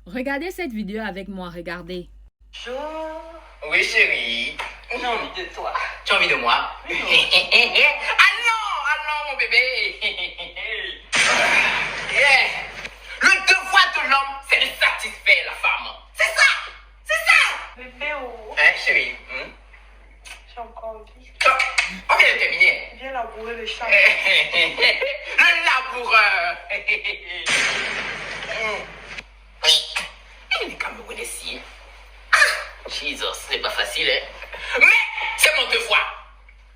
Regardez cette vidéo avec moi, regardez. Bonjour. Oui, chérie. J'ai envie de toi. Tu as envie de moi? Oui, non. Ah non, mon bébé. Yeah. Le devoir de l'homme, c'est de satisfaire la femme. C'est ça. Bébé, oh. Hein, chérie? J'ai encore envie. On vient de terminer. Viens labourer le champ. Le laboureur. Il est Camerounais ici. Jesus, c'est pas facile, hein? Mais c'est mon devoir.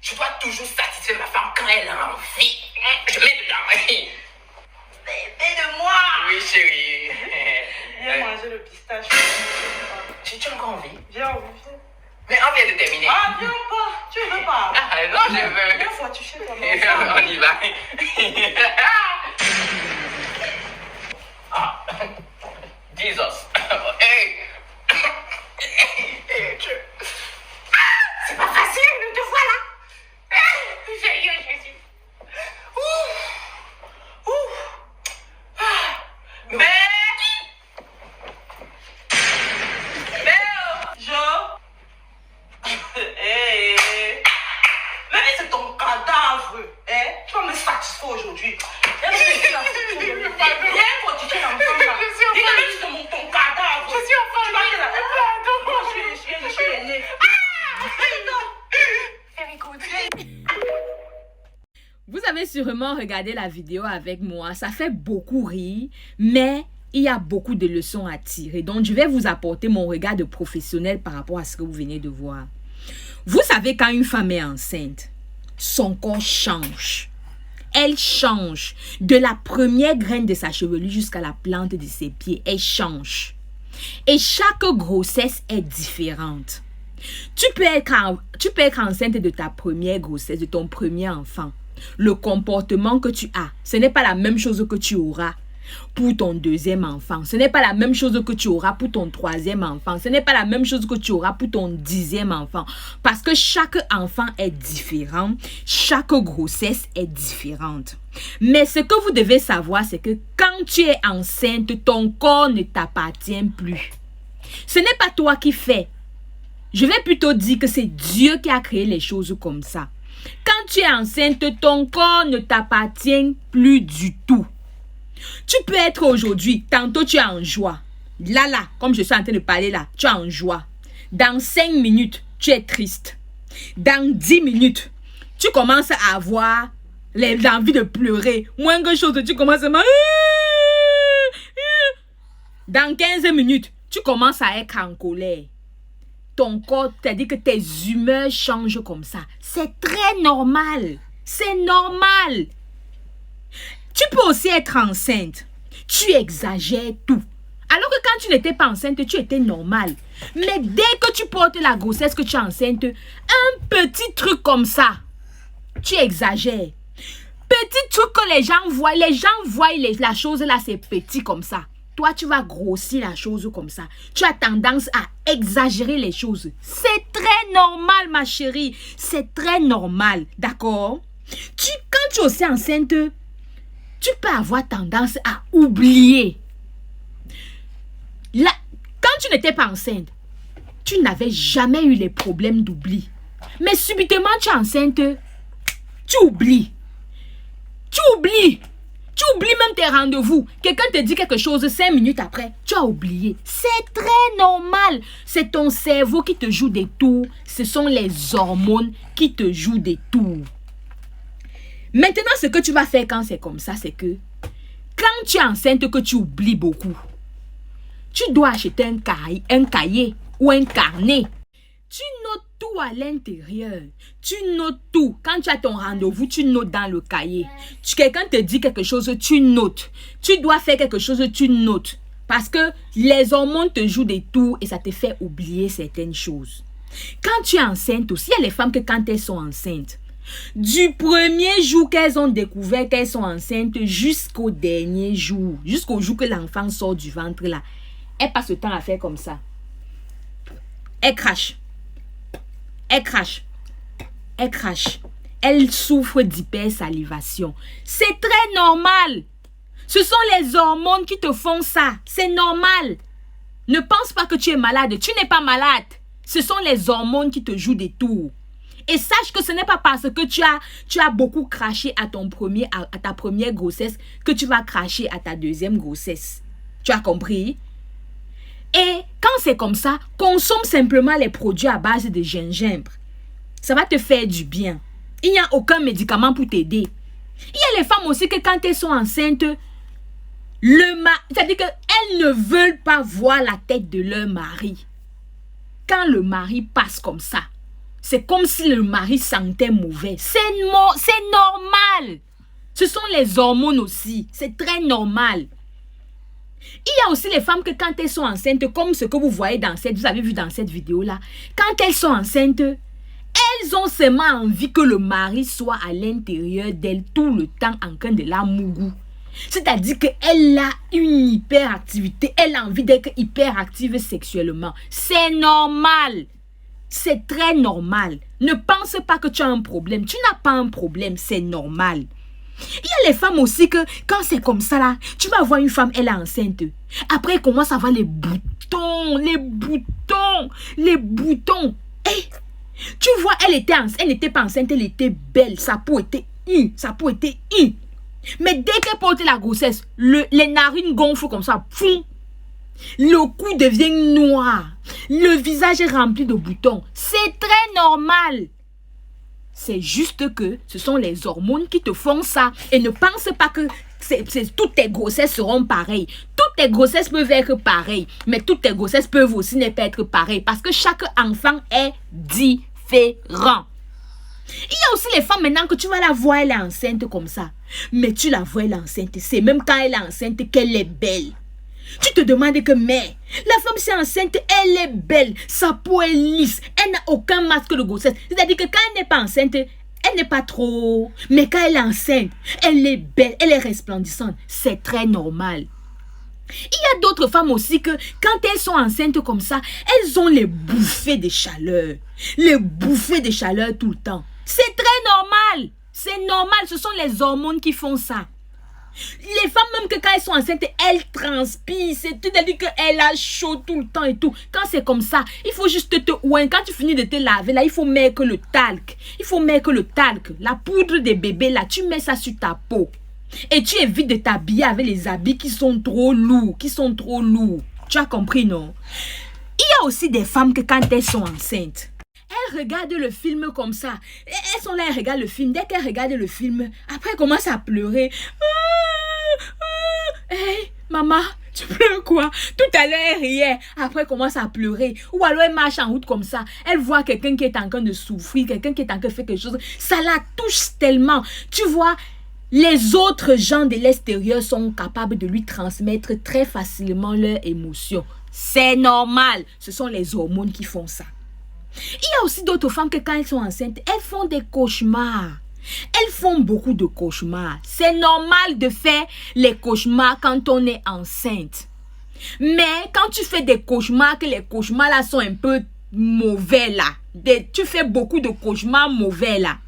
Je dois toujours satisfaire ma femme quand elle a envie. Je mets dedans. Bébé de moi. Oui, chérie. Viens manger le pistache. Tu as encore envie? Viens, envie. Mais on vient de terminer. Ah, viens pas. Tu veux pas? Ah, non, je veux. Viens, faut toucher ton On y va. Ah. Jesus. Hey. C'est pas facile, le devoir là. Sérieux, Jésus. Mais. Hey. Bébé, c'est ton cadavre. Hein? Tu vas me satisfaire aujourd'hui. Viens, faut toucher l'enfant là. Dis que tu te montes ton cadavre. Je suis en Tu vas te la... Je suis aînée. Very good. Vous avez sûrement regardé la vidéo avec moi. Ça fait beaucoup rire, mais il y a beaucoup de leçons à tirer. Donc, je vais vous apporter mon regard de professionnel par rapport à ce que vous venez de voir. Vous savez, quand une femme est enceinte, son corps change. Elle change. De la première graine de sa chevelure jusqu'à la plante de ses pieds, elle change. Et chaque grossesse est différente. Tu peux être enceinte de ta première grossesse, de ton premier enfant. Le comportement que tu as, ce n'est pas la même chose que tu auras pour ton deuxième enfant. Ce n'est pas la même chose que tu auras pour ton troisième enfant. Ce n'est pas la même chose que tu auras pour ton 10e enfant. Parce que chaque enfant est différent. Chaque grossesse est différente. Mais ce que vous devez savoir, c'est que quand tu es enceinte, ton corps ne t'appartient plus. Ce n'est pas toi qui fais. Je vais plutôt dire que c'est Dieu qui a créé les choses comme ça. Quand tu es enceinte, ton corps ne t'appartient plus du tout. Tu peux être aujourd'hui, tantôt tu es en joie. Là, comme je suis en train de parler là, tu es en joie. Dans 5 minutes, tu es triste. Dans 10 minutes, tu commences à avoir l'envie de pleurer. Moindre chose, tu commences à... Dans 15 minutes, tu commences à être en colère. Ton corps, c'est-à-dire que tes humeurs changent comme ça. C'est très normal. C'est normal. Tu peux aussi être enceinte. Tu exagères tout. Alors que quand tu n'étais pas enceinte, tu étais normal. Mais dès que tu portes la grossesse, que tu es enceinte, un petit truc comme ça, tu exagères. Petit truc que les gens voient la chose là, c'est petit comme ça. Toi, tu vas grossir la chose comme ça. Tu as tendance à exagérer les choses. C'est très normal, ma chérie. C'est très normal. D'accord? Quand tu es aussi enceinte, tu peux avoir tendance à oublier. Là, quand tu n'étais pas enceinte, tu n'avais jamais eu les problèmes d'oubli. Mais subitement, tu es enceinte, tu oublies. Tu oublies. Tu oublies même tes rendez-vous. Quelqu'un te dit quelque chose 5 minutes après, tu as oublié. C'est très normal. C'est ton cerveau qui te joue des tours. Ce sont les hormones qui te jouent des tours. Maintenant, ce que tu vas faire quand c'est comme ça, c'est que quand tu es enceinte, que tu oublies beaucoup, tu dois acheter un cahier ou un carnet. Tu notes tout à l'intérieur. Tu notes tout. Quand tu as ton rendez-vous, tu notes dans le cahier. Quelqu'un te dit quelque chose, tu notes. Tu dois faire quelque chose, tu notes. Parce que les hormones te jouent des tours et ça te fait oublier certaines choses. Quand tu es enceinte aussi, il y a les femmes que quand elles sont enceintes, du premier jour qu'elles ont découvert qu'elles sont enceintes jusqu'au dernier jour, jusqu'au jour que l'enfant sort du ventre là, elles passent le temps à faire comme ça. Elles crachent. Elle crache. Elle crache. Elle souffre d'hypersalivation. C'est très normal. Ce sont les hormones qui te font ça. C'est normal. Ne pense pas que tu es malade. Tu n'es pas malade. Ce sont les hormones qui te jouent des tours. Et sache que ce n'est pas parce que tu as beaucoup craché à ta première grossesse que tu vas cracher à ta deuxième grossesse. Tu as compris? Et quand c'est comme ça, consomme simplement les produits à base de gingembre. Ça va te faire du bien. Il n'y a aucun médicament pour t'aider. Il y a les femmes aussi que quand elles sont enceintes, c'est-à-dire qu'elles ne veulent pas voir la tête de leur mari. Quand le mari passe comme ça, c'est comme si le mari sentait mauvais. C'est normal. Ce sont les hormones aussi. C'est très normal. Il y a aussi les femmes que quand elles sont enceintes, comme ce que vous voyez vous avez vu dans cette vidéo-là, quand elles sont enceintes, elles ont seulement envie que le mari soit à l'intérieur d'elles tout le temps en train de la mougou. C'est-à-dire qu'elle a une hyperactivité. Elle a envie d'être hyperactive sexuellement. C'est normal. C'est très normal. Ne pense pas que tu as un problème. Tu n'as pas un problème. C'est normal. Il y a les femmes aussi que quand c'est comme ça là, tu vas voir une femme, elle est enceinte. Après, elle commence à avoir les boutons. Hey, tu vois, elle n'était pas enceinte, elle était belle. Sa peau était Mais dès qu'elle porte la grossesse, les narines gonflent comme ça. Fou. Le cou devient noir. Le visage est rempli de boutons. C'est très normal. C'est juste que ce sont les hormones qui te font ça. Et ne pense pas que toutes tes grossesses seront pareilles. Toutes tes grossesses peuvent être pareilles. Mais toutes tes grossesses peuvent aussi ne pas être pareilles. Parce que chaque enfant est différent. Il y a aussi les femmes maintenant que tu vas la voir, elle est enceinte comme ça. Mais tu la vois, elle est enceinte. C'est même quand elle est enceinte qu'elle est belle. Tu te demandes que, mais, la femme c'est enceinte, elle est belle, sa peau est lisse, elle n'a aucun masque de grossesse. C'est-à-dire que quand elle n'est pas enceinte, elle n'est pas trop. Mais quand elle est enceinte, elle est belle, elle est resplendissante. C'est très normal. Il y a d'autres femmes aussi que, quand elles sont enceintes comme ça, elles ont les bouffées de chaleur. Les bouffées de chaleur tout le temps. C'est très normal. C'est normal, ce sont les hormones qui font ça. Les femmes, même que quand elles sont enceintes, elles transpirent. C'est-à-dire qu'elles a chaud tout le temps et tout. Quand c'est comme ça, il faut juste quand tu finis de te laver, là, il faut mettre le talc. Il faut mettre le talc. La poudre des bébés, là, tu mets ça sur ta peau. Et tu évites de t'habiller avec les habits qui sont trop lourds. Tu as compris, non? Il y a aussi des femmes que quand elles sont enceintes, elles regardent le film comme ça. Elles sont là, elles regardent le film. Dès qu'elles regardent le film, après elles commencent à pleurer. Hey, maman, tu pleures quoi? Tout à l'heure, elle riait. Après, elle commence à pleurer. Ou alors, elle marche en route comme ça. Elle voit quelqu'un qui est en train de souffrir, quelqu'un qui est en train de faire quelque chose. Ça la touche tellement. Tu vois, les autres gens de l'extérieur sont capables de lui transmettre très facilement leurs émotions. C'est normal. Ce sont les hormones qui font ça. Il y a aussi d'autres femmes que quand elles sont enceintes, elles font des cauchemars. Elles font beaucoup de cauchemars. C'est normal de faire les cauchemars quand on est enceinte. Mais quand tu fais des cauchemars, que les cauchemars là sont un peu mauvais là. Tu fais beaucoup de cauchemars mauvais là.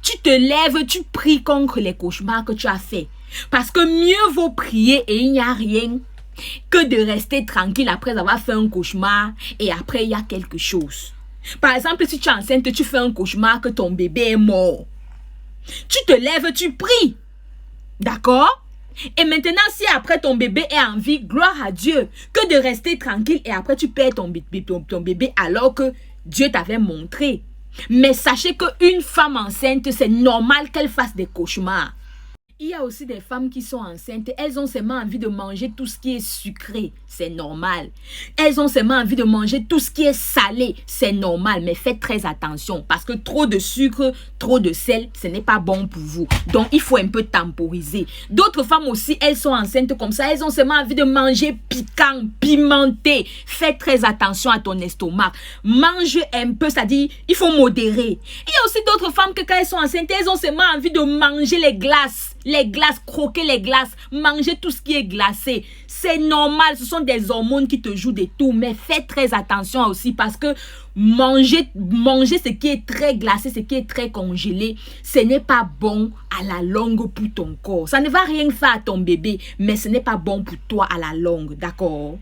Tu te lèves, tu pries contre les cauchemars que tu as fait. Parce que mieux vaut prier et il n'y a rien que de rester tranquille après avoir fait un cauchemar et après il y a quelque chose. Par exemple, si tu es enceinte, tu fais un cauchemar que ton bébé est mort. Tu te lèves, tu pries. D'accord? Et maintenant, si après ton bébé est en vie, gloire à Dieu, que de rester tranquille et après tu perds ton bébé alors que Dieu t'avait montré. Mais sachez qu'une femme enceinte, c'est normal qu'elle fasse des cauchemars. Il y a aussi des femmes qui sont enceintes, elles ont seulement envie de manger tout ce qui est sucré, c'est normal. Elles ont seulement envie de manger tout ce qui est salé, c'est normal. Mais faites très attention parce que trop de sucre, trop de sel, ce n'est pas bon pour vous. Donc, il faut un peu temporiser. D'autres femmes aussi, elles sont enceintes comme ça, elles ont seulement envie de manger piquant, pimenté. Faites très attention à ton estomac. Mange un peu, c'est-à-dire, il faut modérer. Il y a aussi d'autres femmes que quand elles sont enceintes, elles ont seulement envie de manger les glaces. Les glaces, croquer les glaces, manger tout ce qui est glacé. C'est normal, ce sont des hormones qui te jouent des tours. Mais faites très attention aussi parce que manger ce qui est très glacé, ce qui est très congelé, ce n'est pas bon à la longue pour ton corps. Ça ne va rien faire à ton bébé, mais ce n'est pas bon pour toi à la longue, d'accord?